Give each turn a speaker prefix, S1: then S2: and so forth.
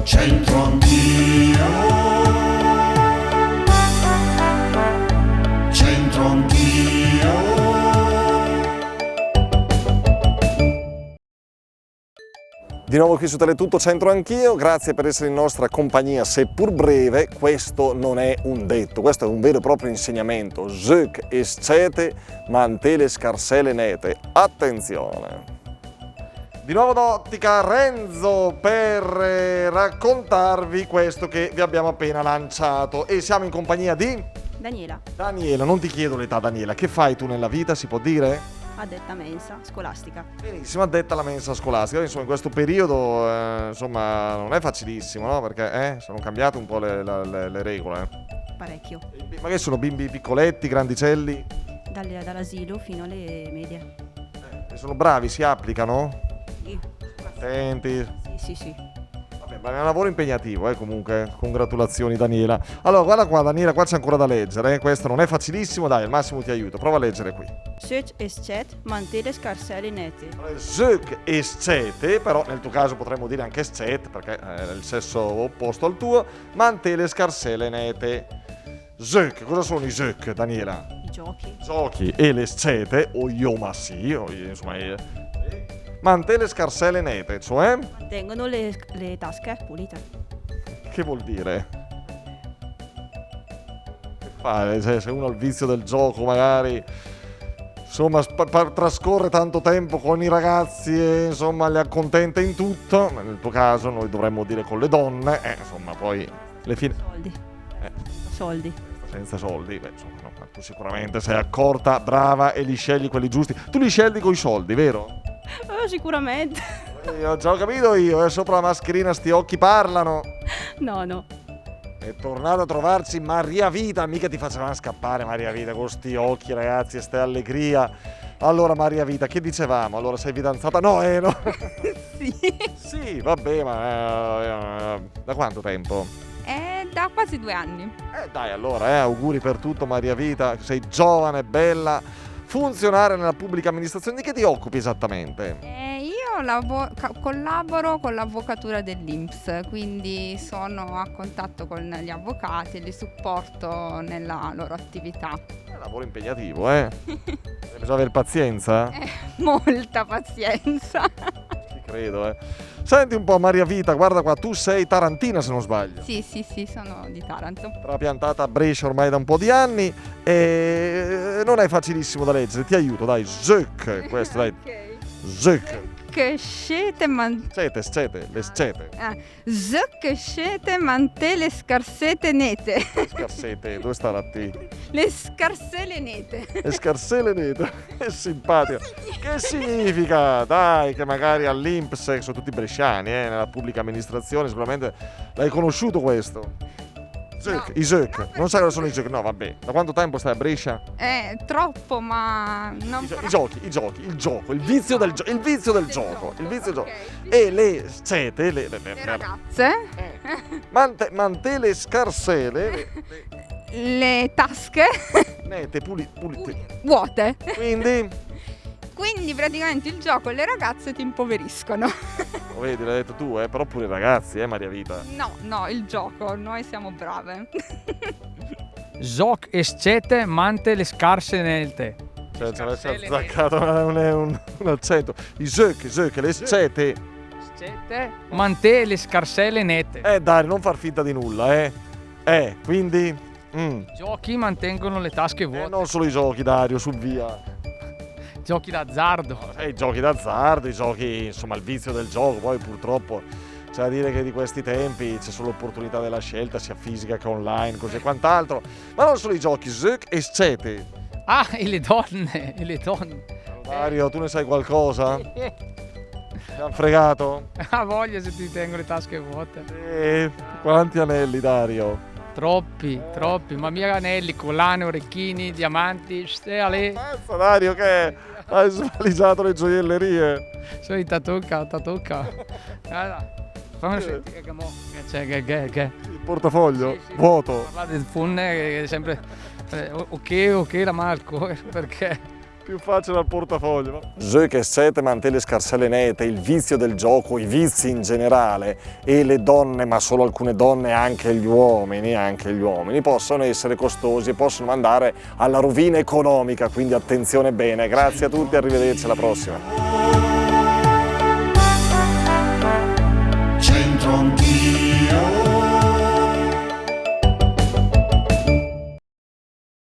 S1: C'entro anch'io, c'entro anch'io.
S2: Di nuovo qui su Teletutto Centro Anch'io, grazie per essere in nostra compagnia, seppur breve. Questo non è un detto, questo è un vero e proprio insegnamento. Zök escete, mantele scarsele nete. Attenzione! Di nuovo d'Ottica Renzo per raccontarvi questo che vi abbiamo appena lanciato, e siamo in compagnia di
S3: Daniela,
S2: Daniela. Non ti chiedo l'età, Daniela, che fai tu nella vita, si può dire?
S3: addetta mensa scolastica.
S2: Benissimo, addetta alla mensa scolastica. Insomma, in questo periodo insomma, non è facilissimo, no? Perché sono cambiate un po' le regole.
S3: Parecchio.
S2: Ma che sono bimbi piccoletti, grandicelli?
S3: Dall'asilo fino alle medie.
S2: E sono bravi, si applicano?
S3: Sì.
S2: Attenti.
S3: Sì.
S2: Vabbè, ma è un lavoro impegnativo, comunque. Congratulazioni, Daniela. Allora, guarda qua, Daniela, qua c'è ancora da leggere. Questo non è facilissimo, dai, al massimo ti aiuto. Prova a leggere qui.
S3: Zök escet, mantele scarsele nete.
S2: Zök escete, però nel tuo caso potremmo dire anche scet, perché è il sesso opposto al tuo. Mantele scarsele nete. Zök, cosa sono i zök, Daniela?
S3: I giochi.
S2: Giochi. E le scete, o io ma sì, insomma... Mantele scarsele nete, cioè?
S3: Mantengono le tasche pulite.
S2: Che vuol dire? Che fare? Se uno ha il vizio del gioco, magari... Insomma, trascorre tanto tempo con i ragazzi e insomma li accontenta in tutto. Ma nel tuo caso noi dovremmo dire con le donne, insomma, poi le fine...
S3: Soldi.
S2: Senza soldi, beh, insomma, no, tu sicuramente sei accorta, brava e li scegli quelli giusti. Tu li scegli coi soldi, vero?
S3: Sicuramente.
S2: Ho già capito io, sopra la mascherina sti occhi parlano.
S3: No.
S2: È tornato a trovarci Maria Vita, mica ti facevano scappare Maria Vita con sti occhi, ragazzi, e ste allegria. Allora Maria Vita, che dicevamo? Allora sei fidanzata? No.
S3: Sì.
S2: Sì, vabbè, ma da quanto tempo?
S4: Da quasi 2 anni.
S2: Dai, allora, auguri per tutto Maria Vita, sei giovane, bella, funzionare nella pubblica amministrazione. Di che ti occupi esattamente?
S4: Io collaboro con l'avvocatura dell'INPS, quindi sono a contatto con gli avvocati e li supporto nella loro attività.
S2: È un lavoro impegnativo, Bisogna avere pazienza?
S4: Molta pazienza.
S2: Ci credo, Senti un po' Maria Vita, guarda qua, tu sei tarantina se non sbaglio.
S4: Sì, sono di Taranto.
S2: Trapiantata a Brescia ormai da un po' di anni e non è facilissimo da leggere, ti aiuto, dai, Zök, questo, dai, Zök.
S4: Scete
S2: Le scete.
S4: Zök scete mantele scarsete nete.
S2: Scarsete, dove sta la T?
S4: Le scarsele nete.
S2: Le scarsele nete, è simpatica. Che significa? Dai, che magari all'INPS, sono tutti bresciani, nella pubblica amministrazione, sicuramente l'hai conosciuto questo. Zök,
S4: No,
S2: i Zök,
S4: no,
S2: non sai cosa sono i Zök? No, vabbè, da quanto tempo stai a Brescia?
S4: Troppo, ma non
S2: I giochi, il gioco, il vizio del gioco, il vizio del gioco.
S4: Ok, sì.
S2: E le scete,
S4: Le ragazze,
S2: mantele scarsele,
S4: le tasche
S2: nete, pulite.
S4: vuote.
S2: Quindi,
S4: Quindi praticamente il gioco e le ragazze ti impoveriscono.
S2: lo vedi, l'hai detto tu, però pure i ragazzi, Maria Vita.
S4: No, il gioco, noi siamo brave.
S5: Zök escete, mantele scarse nete.
S2: Cioè, ci avessi azzeccato un accento. I Zök, le scete.
S5: Scete, mantele scarsele nete.
S2: Dai, non far finta di nulla, quindi...
S5: Giochi mantengono le tasche vuote.
S2: non solo i giochi, Dario, su via.
S5: Giochi d'azzardo.
S2: I giochi d'azzardo, i giochi, insomma, il vizio del gioco. Poi purtroppo c'è da dire che di questi tempi c'è solo l'opportunità della scelta, sia fisica che online, così e quant'altro. Ma non solo i giochi, Zök e scete.
S5: E le donne.
S2: Dario, tu ne sai qualcosa? Ti hanno fregato?
S5: Ha voglia se ti tengo le tasche vuote.
S2: Quanti anelli, Dario?
S5: Troppi, ma miei anelli, collane, orecchini, diamanti, stelle.
S2: Mazza, Dario, che hai svaligiato le gioiellerie.
S5: Sono tatucca. Guarda, fammi sentire che mo. Che.
S2: Il portafoglio?
S5: Sì.
S2: Vuoto.
S5: Parlare del phone è sempre ok, la mano al cuore, perché
S2: Più facile al portafoglio. Jeu che siete, mantè le scarselle nete, il vizio del gioco, i vizi in generale e le donne, ma solo alcune donne, anche gli uomini possono essere costosi e possono mandare alla rovina economica, quindi attenzione bene. Grazie a tutti, arrivederci alla prossima.